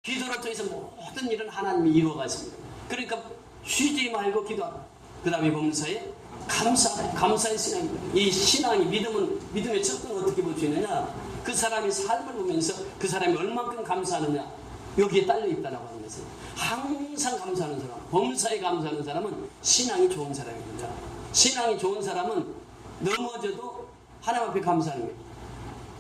기도를 통해서 모든 일은 하나님이 이루어가십니다. 그러니까 쉬지 말고 기도하라. 그 다음에 보면서에 감사의 신앙입니다. 이 신앙이 믿음의 접근을 어떻게 볼 수 있느냐? 그 사람의 삶을 보면서 그 사람이 얼만큼 감사하느냐, 여기에 딸려 있다라고 하는 것은 항상 감사하는 사람, 범사에 감사하는 사람은 신앙이 좋은 사람입니다. 신앙이 좋은 사람은 넘어져도 하나님 앞에 감사하는 거예요.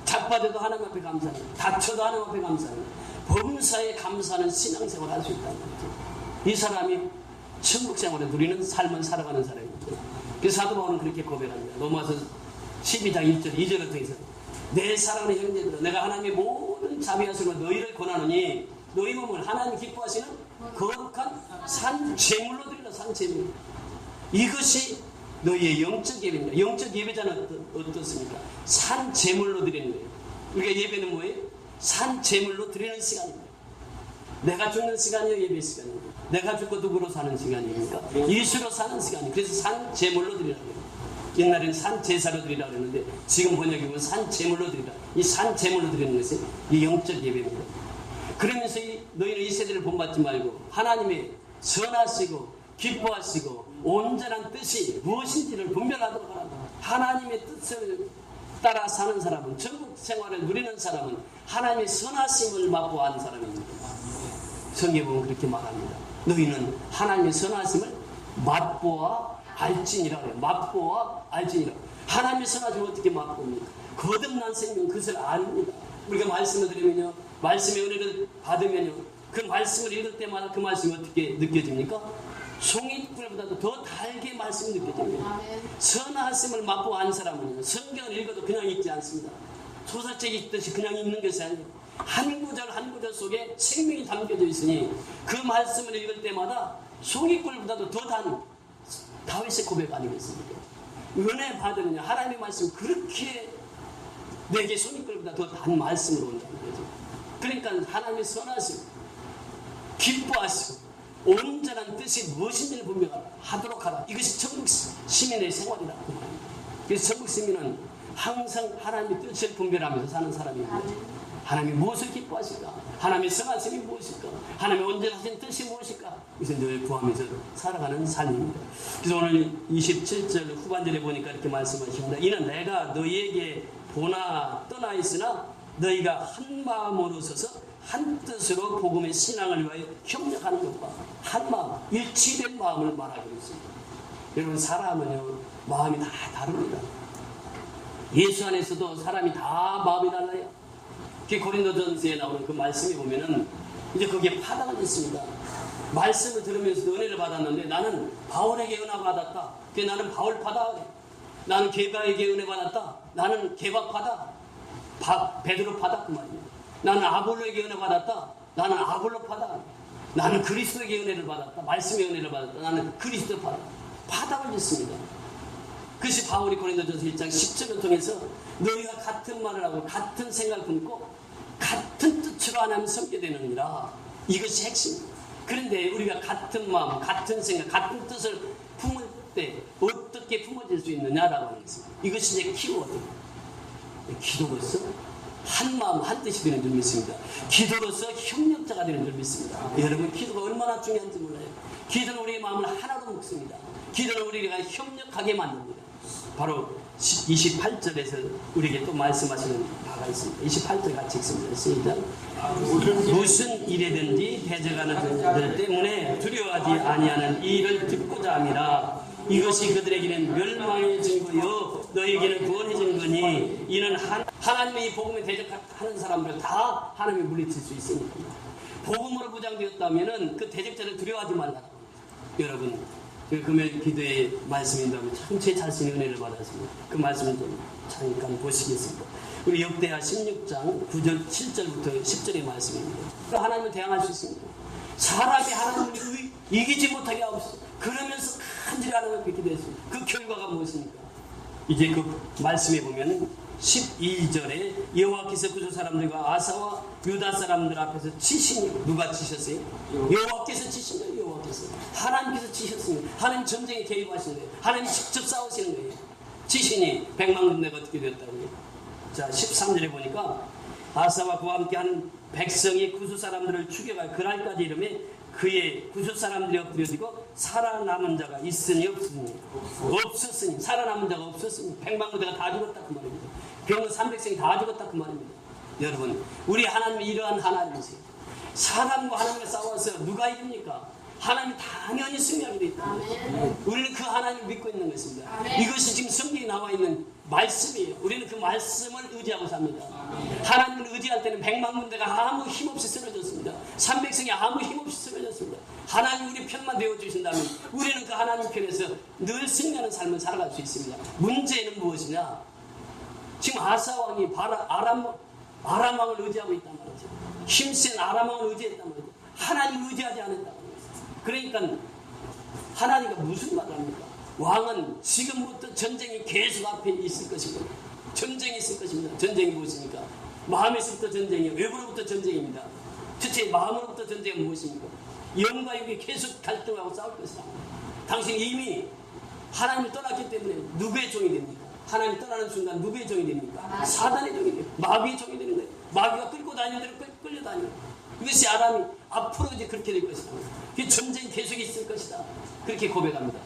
자빠져도 하나님 앞에 감사하는 거예요. 다쳐도 하나님 앞에 감사하는 거예요. 범사에 감사하는 신앙생활을 할 수 있다는 거죠. 이 사람이 천국생활을 누리는 삶을 살아가는 사람입니다. 그래서 사도 바울은 그렇게 고백합니다. 로마서 12장 1절 2절을 통해서 내 사랑하는 형제들아, 내가 하나님의 모든 자비하심으로 너희를 권하노니 너희 몸을 하나님 기뻐하시는 거룩한 산 제물로 드리라. 산 제물. 이것이 너희의 영적 예배입니다. 영적 예배자는 어떻습니까? 산 제물로 드리는 거예요. 우리가 예배는 뭐예요? 산 제물로 드리는 시간입니다. 내가 죽는 시간이요, 예배 시간입니다. 내가 죽고 누구로 사는 시간입니까? 예수로 사는 시간이에요. 그래서 산 제물로 드리라고 해요. 옛날에는 산 제사로 드리라고 했는데 지금 번역해 보면 산 제물로 드리라. 이 산 제물로 드리는 것이 이 영적 예배입니다. 그러면서 너희는 이 세대를 본받지 말고 하나님의 선하시고 기뻐하시고 온전한 뜻이 무엇인지를 분별하도록 하라. 하나님의 뜻을 따라 사는 사람은, 전국 생활을 누리는 사람은 하나님의 선하심을 맛보아하는 사람입니다. 성경에 보면 그렇게 말합니다. 너희는 하나님의 선하심을 맛보아 알지니라 그래요. 맛보아 알지니라. 하나님의 선하심을 어떻게 맛봅니까? 거듭난 생명 그것을 압니다. 우리가 말씀을 드리면요, 말씀의 은혜를 받으면요, 그 말씀을 읽을 때마다 그 말씀이 어떻게 느껴집니까? 송이꿀보다도 더 달게 말씀이 느껴집니다. 선하심을 맛보아 한 사람은요, 성경을 읽어도 그냥 읽지 않습니다. 소설책 읽듯이 그냥 읽는 것이 아니에요. 한 구절 한 구절 속에 생명이 담겨져 있으니 그 말씀을 읽을 때마다 송이꿀보다도 더 단 다윗의 고백 아니겠습니까? 은혜 받으느냐, 하나님의 말씀 그렇게 내게 송이꿀보다 더 단 말씀으로 온다는 거죠. 그러니까 하나님의 선하심, 기뻐하시고 온전한 뜻이 무엇인지를 분별하도록 하라. 이것이 천국 시민의 생활이다. 그래서 천국 시민은 항상 하나님의 뜻을 분별하면서 사는 사람입니다. 하나님이 무엇을 기뻐하실까? 하나님의 선하심이 무엇일까? 하나님의 온전하신 뜻이 무엇일까? 이것을 늘 구하면서 살아가는 삶입니다. 그래서 오늘 27절 후반절에 보니까 이렇게 말씀하십니다. 이는 내가 너희에게 보나 떠나 있으나 너희가 한 마음으로 서서 한 뜻으로 복음의 신앙을 위하여 협력하는 것과 한 마음, 일치된 마음을 말하고 있습니다. 여러분, 사람은요, 마음이 다 다릅니다. 예수 안에서도 사람이 다 마음이 달라요. 그 고린도전서에 나오는 그 말씀에 보면은 이제 거기에 파당을 있습니다. 말씀을 들으면서도 은혜를 받았는데 나는 바울에게 은혜 받았다. 나는 바울파다. 나는 게바에게 은혜 받았다. 나는 게바파다. 베드로파다 그 말이에요. 나는 아볼로에게 은혜 받았다. 나는 아볼로파다. 나는 그리스도에게 은혜를 받았다. 말씀의 은혜를 받았다. 나는 그리스도파다. 파당을 짓습니다. 그것이 바울이 고린도전서 1장 10절을 통해서 너희가 같은 말을 하고 같은 생각을 품고 같은 뜻으로 하나님 섬게 되느니라. 이것이 핵심입니다. 그런데 우리가 같은 마음, 같은 생각, 같은 뜻을 품을 때 어떻게 품어질 수 있느냐라고 하는 것입니다. 이것이 이제 키워드입니다. 기도로서 한 마음 한 뜻이 되는 줄 믿습니다. 기도로서 협력자가 되는 줄 믿습니다. 여러분, 기도가 얼마나 중요한지 몰라요. 기도는 우리의 마음을 하나로 묶습니다. 기도는 우리가 협력하게 만듭니다. 바로 28절에서 우리에게 또 말씀하시는 바가 있습니다. 28절 같이 읽습니다. 시작. 무슨 일이든지 배져가는 자들 때문에 두려워하지 아니하는 이 일을 듣고자 함이라. 이것이 그들에게는 멸망의 증거요 너희에게는 구원의 증거니 이는 하나님의 이 복음에 대적하는 사람들 다 하나님이 물리칠 수 있으니까. 복음으로 부장되었다면 그 대적자를 두려워하지 말라. 여러분, 금요일 기도의 말씀인다면 참 제 자신의 은혜를 받았습니다. 그 말씀을 좀 잠깐 보시겠습니다. 우리 역대하 16장 9절 7절부터 10절의 말씀입니다. 하나님을 대항할 수 있습니다. 사람이 하나님을 이기지 못하게 하옵소서. 그러면서 간절히 하나님을 뵙게 됐습니다. 그 결과가 무엇입니까? 이제 그 말씀에 보면 12절에 여호와께서 구조 사람들과 아사와 유다 사람들 앞에서 치시니 누가 치셨어요? 여호와께서 치신 거예요. 여호와께서 하나님께서 치셨습니다. 하나님 전쟁에 개입하신 거예요. 하나님 직접 싸우시는 거예요. 치시니 100만 군대가 어떻게 되었다고요? 자, 13절에 보니까 아사와 그와 함께하는 백성이 구수 사람들을 죽여가 그날까지 이르매 그의 구수 사람들이 엎드려지고 살아남은 자가 있으니 없었으니 살아남은 자가 없었으니 백만부대가 다 죽었다 그 말입니다. 병은 300성이 다 죽었다 그 말입니다. 여러분 우리 하나님이 이러한 하나님이세요. 사람과 하나님과 싸워서 누가 이깁니까? 하나님이 당연히 승리하게 되어 있다. 우리는 그 하나님을 믿고 있는 것입니다. 아멘. 이것이 지금 성경에 나와 있는 말씀이에요. 우리는 그 말씀을 의지하고 삽니다. 아멘. 하나님을 의지할 때는 백만군대가 아무 힘없이 쓰러졌습니다. 300성이 아무 힘없이 쓰러졌습니다. 하나님 우리 편만 되어주신다면 우리는 그 하나님 편에서 늘 승리하는 삶을 살아갈 수 있습니다. 문제는 무엇이냐? 지금 아사왕이 아람왕을 의지하고 있단 말이죠. 힘센 아람왕을 의지했단 말이죠. 하나님을 의지하지 않았단 말이죠. 그러니까 하나님과 무슨 말을 합니까? 왕은 지금부터 전쟁이 계속 앞에 있을 것입니다. 전쟁이 있을 것입니다. 전쟁이 무엇입니까? 마음에서부터 전쟁이에요. 외부로부터 전쟁입니다. 첫째 마음으로부터 전쟁은 무엇입니까? 영과 육이 계속 갈등하고 싸울 것이다. 당신이 이미 하나님을 떠났기 때문에 누구의 종이 됩니까? 하나님 떠나는 순간 누구의 종이 됩니까? 사단의 종이 됩니다. 마귀의 종이 되는 거예요. 마귀가 끌고 다니는 대로 끌려다니는 거예요. 이것이 아람이 앞으로 이제 그렇게 될 것이다. 전쟁이 계속 있을 것이다. 그렇게 고백합니다.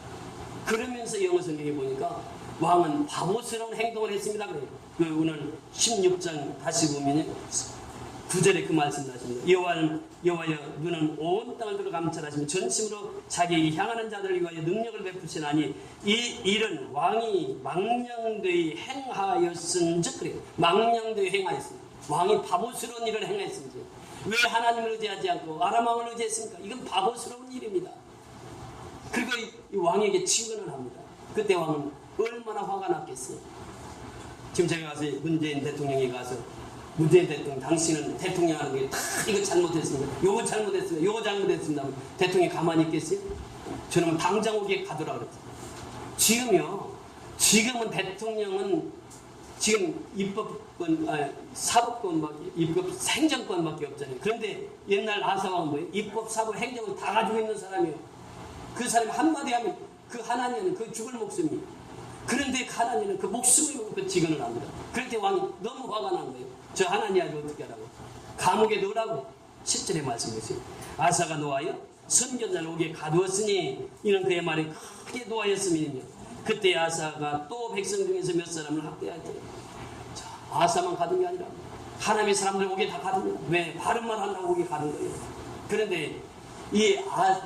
그러면서 영어 성경에 보니까 왕은 바보스러운 행동을 했습니다. 그래요. 오늘 16장 다시 보면 9절에 그 말씀을 하십니다. 여호와여 너는 온 땅을 들어 감찰하시며 전심으로 자기 향하는 자들을 위하여 능력을 베푸시나니 이 일은 왕이 망령되이 행하였은즉 그래요. 망령되이 행하였습니다. 왕이 바보스러운 일을 행했습니다. 왜 하나님을 의지하지 않고 아람왕을 의지했습니까? 이건 바보스러운 일입니다. 그리고 이 왕에게 친근을 합니다. 그때 왕은 얼마나 화가 났겠어요. 지금 제가 가서 문재인 대통령이 가서 문재인 대통령 당신은 대통령 하는 게 다 이거 잘못했습니다. 요거 잘못했습니다. 요거 잘못했습니다. 대통령이 가만히 있겠어요? 저는 당장 오게 가더라 그랬어요. 지금은 대통령은 지금 사법권밖에, 행정권밖에 없잖아요. 그런데 옛날 아사왕은 뭐예요? 입법, 사법, 행정을 다 가지고 있는 사람이에요. 그 사람이 한마디 하면 그 하나님은 그 죽을 목숨이에요. 그런데 그 하나님은 그 목숨을 놓고 그 직언을 합니다. 그럴 때 왕이 너무 화가 난 거예요. 저 하나님을 어떻게 하라고? 감옥에 넣으라고 10절에 말씀하세요. 아사가 노하여 선견자를 옥에 가두었으니 이는 그의 말이 크게 노하였음이며 그때 아사가 또 백성 중에서 몇 사람을 학대하였더라. 아사만 가둔 게 아니라 하나님의 사람들 옥에 다 가둡니다. 왜? 바른 말 한다고 옥에 가둔 거예요. 그런데 이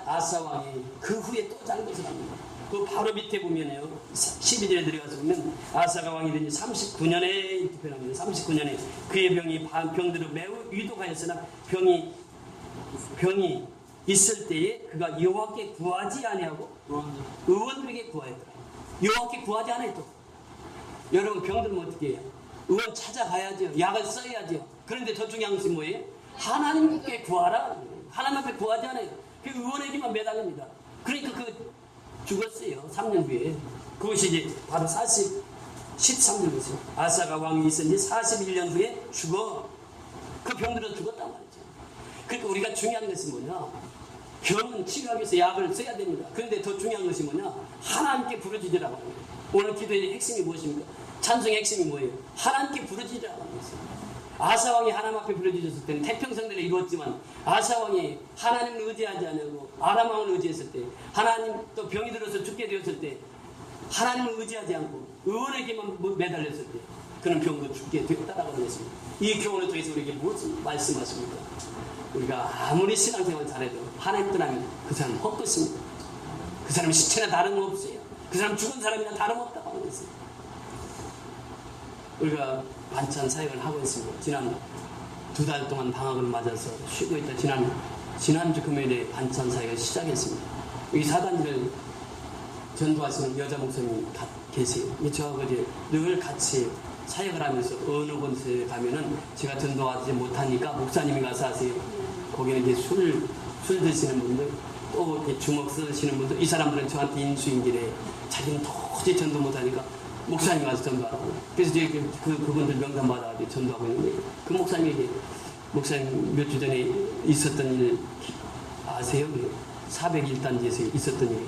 아사왕이 그 후에 또 잘못을 합니다. 그 바로 밑에 보면요 12절에 들어가서 보면 아사가 왕이 된 지 39년에 이렇게 표현합니다. 39년에 그의 병들어 매우 위독하였으나 병이 있을 때에 그가 여호와께 구하지 아니하고 의원들에게 구하였더라. 여호와께 구하지 않아도 여러분 병들면 어떻게 해요? 의원 찾아가야죠. 약을 써야죠. 그런데 더 중요한 것은 뭐예요? 하나님께 구하라. 하나님 앞에 구하지 않아요. 그 의원에게만 매달립니다. 그러니까 죽었어요. 3년 후에. 그것이 이제 바로 13년이죠. 아사가 왕이 있은 지 41년 후에 죽어. 그 병들어 죽었단 말이죠. 그러니까 우리가 중요한 것은 뭐냐? 병은 치료하기 위해서 약을 써야 됩니다. 그런데 더 중요한 것이 뭐냐? 하나님께 부르짖으라고 합니다. 오늘 기도의 핵심이 무엇입니까? 찬송의 핵심이 뭐예요? 하나님께 부르짖으라고 하는 것입니다. 아사왕이 하나님 앞에 부르짖었을 때는 태평성대를 이루었지만 아사왕이 하나님을 의지하지 않고 아람왕을 의지했을 때 하나님 또 병이 들어서 죽게 되었을 때 하나님을 의지하지 않고 의원에게만 매달렸을 때 그는 병으로 죽게 되었다라고 하는 것입니다. 이 교훈을 통해서 우리에게 무엇을 말씀하십니까? 우리가 아무리 신앙생활을 잘해도 하나님 떠나면 그 사람은 헛것입니다. 그 사람은 시체나 다름없어요. 그 사람은 죽은 사람이나 다름없다고 하는 것입니다. 우리가 반찬 사역을 하고 있습니다. 지난 2달 동안 방학을 맞아서 쉬고 있다 지난주 금요일에 반찬 사역을 시작했습니다. 이 사단지를 전도하시는 여자 목사님이 계세요. 저하고 이제 늘 같이 사역을 하면서 어느 곳에 가면은 제가 전도하지 못하니까 목사님이 가서 하세요. 거기는 이제 술 드시는 분들 또 이렇게 주먹 쓰시는 분들 이 사람들은 저한테 인수인길에 자기는 도저히 전도 못하니까 목사님 가서 전도하라고. 그래서 제가 그분들 명단 받아가지고 전도하고 있는데 그 목사님에게 목사님 몇 주 전에 있었던 일 아세요? 401단지에서 있었던 일.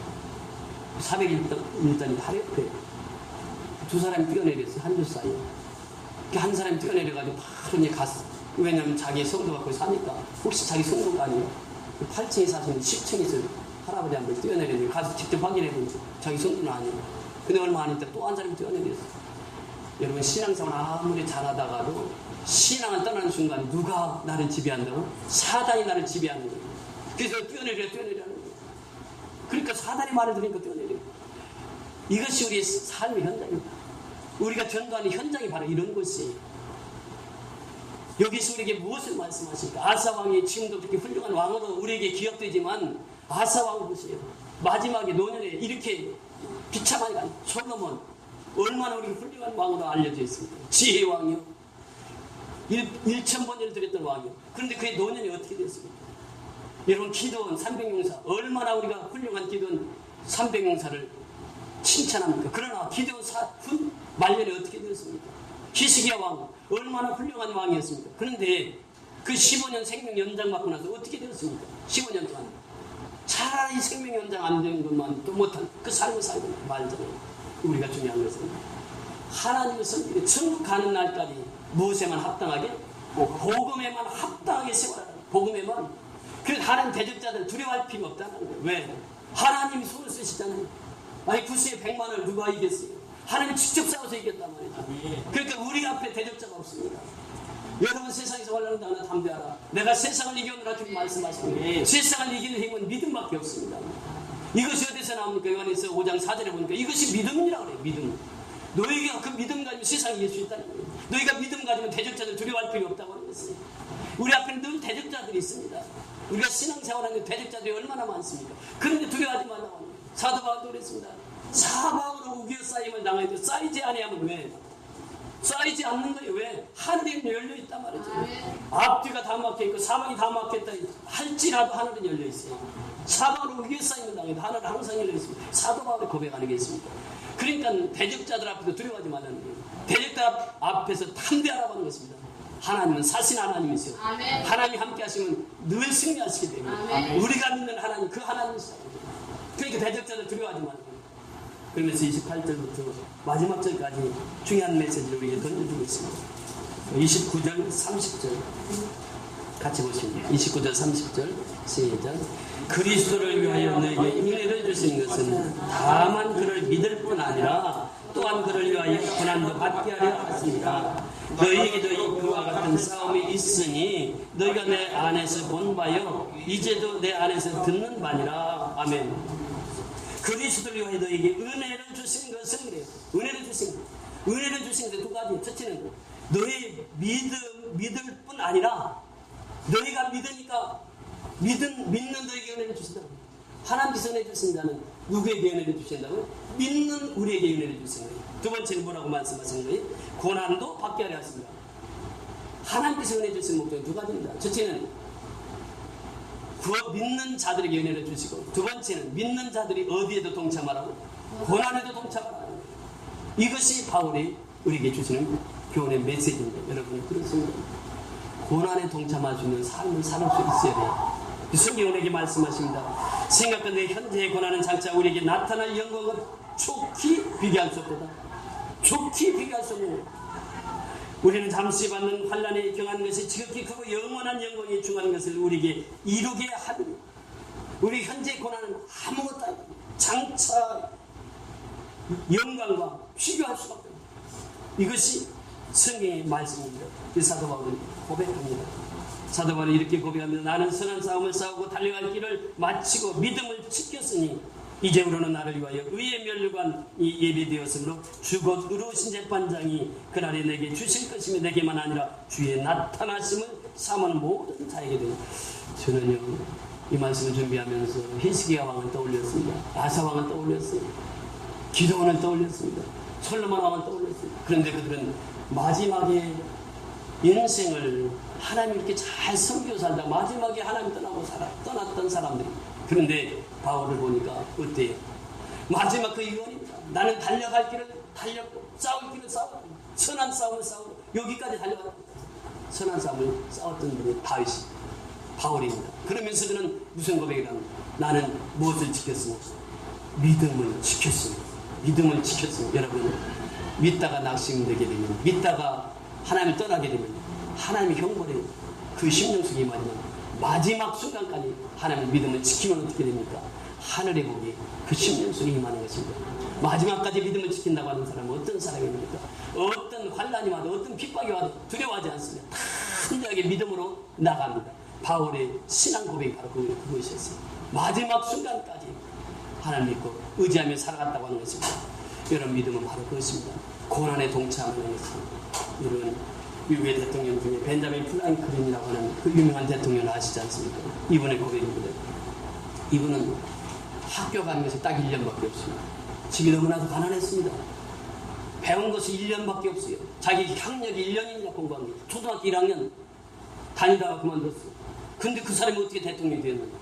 401단이 바로 옆에 두 사람이 뛰어내렸어요. 한 줄 사이에. 한 사람이 뛰어내려가지고 바로 이제 왜냐면 자기 성도 갖고 사니까. 혹시 자기 성도가 아니에요? 8층에 사시는 10층에서 할아버지 한 번 뛰어내렸는데 가서 직접 확인해보니까 자기 성도는 아니에요. 근데 얼마 안 있다 또 한 사람이 뛰어내렸어요. 여러분 신앙생활 아무리 잘하다가도 신앙을 떠나는 순간 누가 나를 지배한다고? 사단이 나를 지배하는 거예요. 그래서 뛰어내려는 거예요. 그러니까 사단의 말을 들으니까 뛰어내려요. 이것이 우리의 삶의 현장입니다. 우리가 전도하는 현장이 바로 이런 것이에요. 여기서 우리에게 무엇을 말씀하실까? 아사왕이 지금도 그렇게 훌륭한 왕으로 우리에게 기억되지만 아사왕 보세요. 마지막에 노년에 이렇게 비참하게 간 솔로몬 얼마나 우리가 훌륭한 왕으로 알려져 있습니까? 지혜의 왕이요. 1,000번을 드렸던 왕이요. 그런데 그의 노년이 어떻게 됐습니까? 여러분 기도원 300용사 얼마나 우리가 훌륭한 기도원 300용사를 칭찬합니까? 그러나 기도원 말년에 어떻게 되었습니까? 히스기야 왕 얼마나 훌륭한 왕이었습니까? 그런데 그 15년 생명 연장 받고 나서 어떻게 되었습니까? 15년 동안 차라리 생명 연장 안 되는 것만 또 못한 그 삶을 살고 말잖아요. 우리가 중요한 것은 하나님의 선택에 천국 가는 날까지 무엇에만 합당하게? 복음에만 합당하게 세워라. 복음에만. 그래서 하나님 대적자들 두려워할 필요 없다는 거예요. 왜? 하나님이 손을 쓰시잖아요. 아니 구스의 100만을 누가 이겼어요? 하나님이 직접 싸워서 이겼단 말이죠. 그러니까 우리 앞에 대적자가 없습니다. 여러분 세상에서 활용하는 하나 담대하라. 내가 세상을 이겨오느라 주님 말씀하시는 세상을 이기는 힘은 믿음밖에 없습니다. 이것이 어디서 나옵니까? 요한에서 5장 4절에 보니까 이것이 믿음이라고 그래요. 믿음. 너희가 그 믿음 가지면 세상을 이길 수 있다는 거예요. 너희가 믿음 가지면 대적자들 두려워할 필요 없다고 하는 것이에요. 우리 앞에는 늘 대적자들이 있습니다. 우리가 신앙생활하는 대적자들이 얼마나 많습니까? 그런데 두려워하지 말라고 합니다. 사도 바울도 그랬습니다. 사방으로 우겨 쌓임을 당하는데 쌓이지 아니하면 왜? 쌓이지 않는 거예요. 왜? 하늘이 열려있단 말이죠. 앞뒤가 다 막혀있고 사방이 다 막혔다 할지라도 하늘은 열려있어요. 사방으로 우겨 쌓임을 당해도 하늘은 항상 열려있습니다. 사도 바울의 고백 아니겠습니까? 그러니까 대적자들 앞에서 두려워하지 말라는 거예요. 대적자 앞에서 담대하라고 하는 것입니다. 하나님은 사신 하나님이세요. 하나님이 함께 하시면 늘 승리하시기 때문에 아멘. 우리가 믿는 하나님 그 하나님이시다. 그러니까 대적자들 두려워하지 말고 그러면서 28절부터 마지막 절까지 중요한 메시지를 우리에게 던져주고 있습니다. 29절 30절 같이 보십니다. 29절 30절 시작. 그리스도를 위하여 너에게 은혜를 주신 것은 다만 그를 믿을 뿐 아니라 또한 그를 위하여 고난도 받게 하려 하십니다. 너희에게도 그와 같은 싸움이 있으니 너희가 내 안에서 본 바요 이제도 내 안에서 듣는 바니라. 아멘. 그리스도를 위하여 너희에게 은혜를 주신 것은 그래요. 은혜를 주신 것. 은혜를 주신 것 두 가지. 첫째는 너희 믿을 뿐 아니라 너희가 믿으니까 믿는 너희에게 은혜를 주신다고. 하나님께서 은혜 주신다는 누구에게 은혜를 주신다고요? 믿는 우리에게 은혜를 주신 거예요. 두 번째는 뭐라고 말씀하신 거예요? 고난도 받게 하려 하십니다. 하나님께서 은혜 주신 목적은 두 가지입니다. 첫째는 믿는 자들에게 은혜를 주시고 두 번째는 믿는 자들이 어디에도 동참하라고? 고난에도 동참하라고. 이것이 바울이 우리에게 주시는 교훈의 메시지입니다. 여러분 그렇습니다. 고난에 동참할 수 있는 삶을 살 수 있어야 돼요. 성경은 우리에게 말씀하십니다. 생각과 내 현재의 고난은 장차 우리에게 나타날 영광을 촉히 비교할 수 없다. 촉히 비교할 수 없는 거예요. 우리는 잠시 받는 환난에 경한 것이 지극히 크고 영원한 영광이 중요한 것을 우리에게 이루게 하리니 우리 현재의 고난은 아무것도 아니고 장차 영광과 비교할 수밖에 없다. 이것이 성경의 말씀입니다. 이 사도 바울은 고백합니다. 사도 바울이 이렇게 고백합니다. 나는 선한 싸움을 싸우고 달려갈 길을 마치고 믿음을 지켰으니 이제부로는 나를 위하여 의의 면류관이 예비되었으므로 주 곧 의로우신 재판장이 그날에 내게 주실 것이며 내게만 아니라 주의 나타나심을 삼은 모든 자에게 되니 저는요 이 말씀을 준비하면서 히스기야 왕을 떠올렸습니다. 아사 왕을 떠올렸어요. 기도원을 떠올렸습니다. 솔로몬 왕을 떠올렸습니다. 그런데 그들은 마지막에 인생을 하나님 이렇게 잘 섬기고 살다 마지막에 하나님 떠났던 사람들이. 그런데 바울을 보니까 어때요? 마지막 그 이유입니다. 나는 달려갈 길을 달렸고 싸울 길을 싸웠고 선한 싸움을 싸우고 여기까지 달려갔다. 선한 싸움을 싸웠던 분이 다윗이 바울입니다. 그러면서 그는 무슨 고백을 합니까? 나는 무엇을 지켰습니까? 믿음을 지켰습니다. 믿음을 여러분 믿다가 낙심되게 되면 믿다가 하나님을 떠나게 되면 하나님의 형벌에 그 심령 속에 임하지만 마지막 순간까지 하나님의 믿음을 지키면 어떻게 됩니까? 하늘의 복이 그 심령 속에 임하는 것입니다. 마지막까지 믿음을 지킨다고 하는 사람은 어떤 사람입니까? 어떤 환난이 와도 어떤 핍박이 와도 두려워하지 않습니다. 단호하게 믿음으로 나갑니다. 바울의 신앙 고백이 바로 그것이었어요. 마지막 순간까지 하나님 믿고 의지하며 살아갔다고 하는 것입니다. 이런 믿음은 바로 그것입니다. 고난에 동참하는 것입니다. 이런 미국의 대통령 중에 벤자민 프랭클린이라고 하는 그 유명한 대통령을 아시지 않습니까? 이분의 고백입니다. 이분은 학교 가는 것이 딱 1년밖에 없습니다. 집이 너무나도 가난했습니다. 배운 것이 1년밖에 없어요. 자기 학력이 1년이나 공부한 게 초등학교 1학년 다니다가 그만뒀어요. 근데 그 사람이 어떻게 대통령이 되었는가?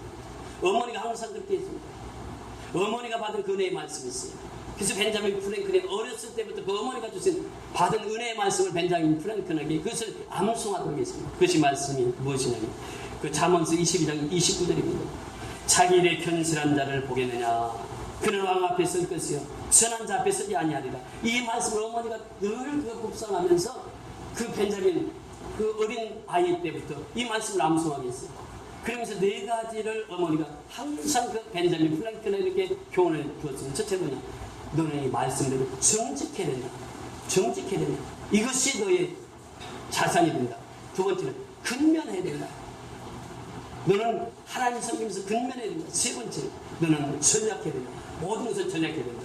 어머니가 항상 그렇게 했습니다. 어머니가 받은 그 은혜의 말씀이 있어요. 그래서 벤자민 프랭클린 어렸을 때부터 그 어머니가 주신 받은 은혜의 말씀을 벤자민 프랭클린에게 그것을 암송하도록 했습니다. 그것이 말씀이 무엇이냐면 그 잠언서 22장 29절입니다. 자기 일에 견실한 자를 보겠느냐? 그는 왕 앞에 설 것이요 선한 자 앞에 서지 아니하리라. 이 말씀을 어머니가 늘 묵상하면서 그 벤자민 그 어린 아이 때부터 이 말씀을 암송하게 했어요. 그러면서 네 가지를 어머니가 항상 그 벤자민 프랭클린에게 교훈을 주었습니다. 첫째 뭐냐? 너는 이 말씀대로 정직해야 된다. 정직해야 된다. 이것이 너의 자산이 된다. 두 번째는 근면해야 된다. 너는 하나님 섬기면서 근면해야 된다. 세 번째, 너는 전략해야 된다. 모든 것을 전략해야 된다.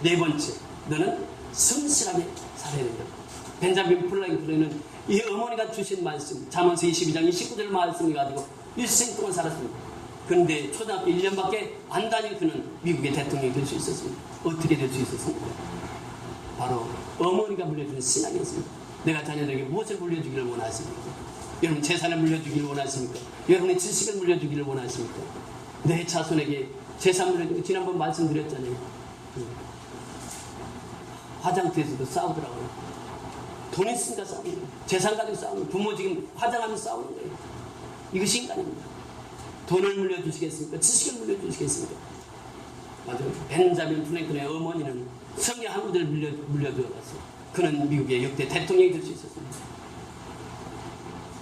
네 번째, 너는 성실하게 살아야 된다. 벤자민 프랭클린은 이 어머니가 주신 말씀, 잠언서 22장 29절 말씀을 가지고 일생 동안 살았습니다. 그런데 초등학교 1년밖에 안 다닌 그는 미국의 대통령이 될 수 있었습니다. 어떻게 될 수 있었습니까? 바로 어머니가 물려주는 신앙이었습니다. 내가 자녀들에게 무엇을 물려주기를 원하십니까? 여러분 재산을 물려주기를 원하십니까? 여러분의 지식을 물려주기를 원하십니까? 내 자손에게 재산 물려주기 지난번 말씀드렸잖아요. 화장터에서도 싸우더라고요. 돈 있으니까 싸우는 거예요. 재산 가지고 싸우는 거예요. 부모 지금 화장하면서 싸우는 거예요. 이것이 인간입니다. 돈을 물려주시겠습니까? 지식을 물려주시겠습니까? 맞아요. 벤자민 프랭클린의 어머니는 성경 한 구절을 물려주었어요. 그는 미국의 역대 대통령이 될 수 있었습니다.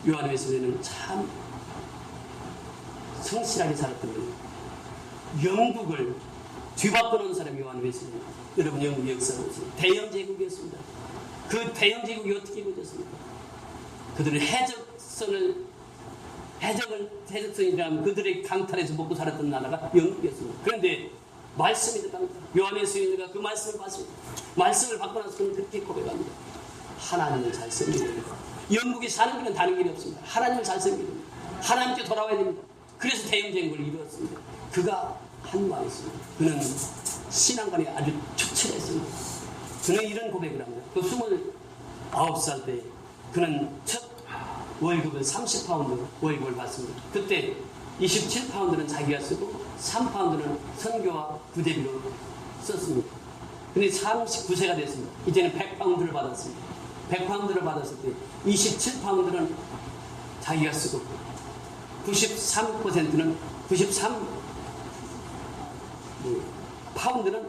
요한 웨슬리는 참 성실하게 살았던 거예요. 영국을 뒤바꿔놓은 사람이 요한 웨슬리. 여러분 영국의 역사를 보세요. 대영 제국이었습니다. 그 대영 제국이 어떻게 이루어졌습니까? 그들은 해적성이라면 그들의 강탈에서 먹고 살았던 나라가 영국이었습니다. 그런데 말씀이 들어갑니다. 요한의 수인이가 그 말씀을 받습니다. 말씀을 받고 나서 그는 그렇게 고백합니다. 하나님을 잘 섬기는 겁니다. 영국이 사는 길은 다른 길이 없습니다. 하나님을 잘 섬기는 겁니다. 하나님께 돌아와야 됩니다. 그래서 대영제국을 이루었습니다. 그가 한 말이 있습니다. 그는 신앙관이 아주 초췌했습니다. 그는 이런 고백을 합니다. 그 29살 때 그는 첫 월급을 30파운드 월급을 받습니다. 그때 27파운드는 자기가 쓰고 3파운드는 선교와 부대비로 썼습니다. 근데 39세가 됐습니다. 이제는 100파운드를 받았습니다. 100파운드를 받았을 때 27파운드는 자기가 쓰고 93%는 93파운드는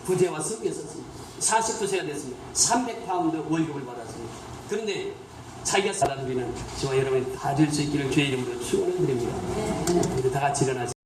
부대와 선교에 썼습니다. 49세가 됐습니다. 300파운드 월급을 받았습니다. 그런데 자기가 살아드리는 저와 여러분이 다 줄 수 있기를 주의 이름으로 축원을 드립니다. 우리 다 같이 일어나시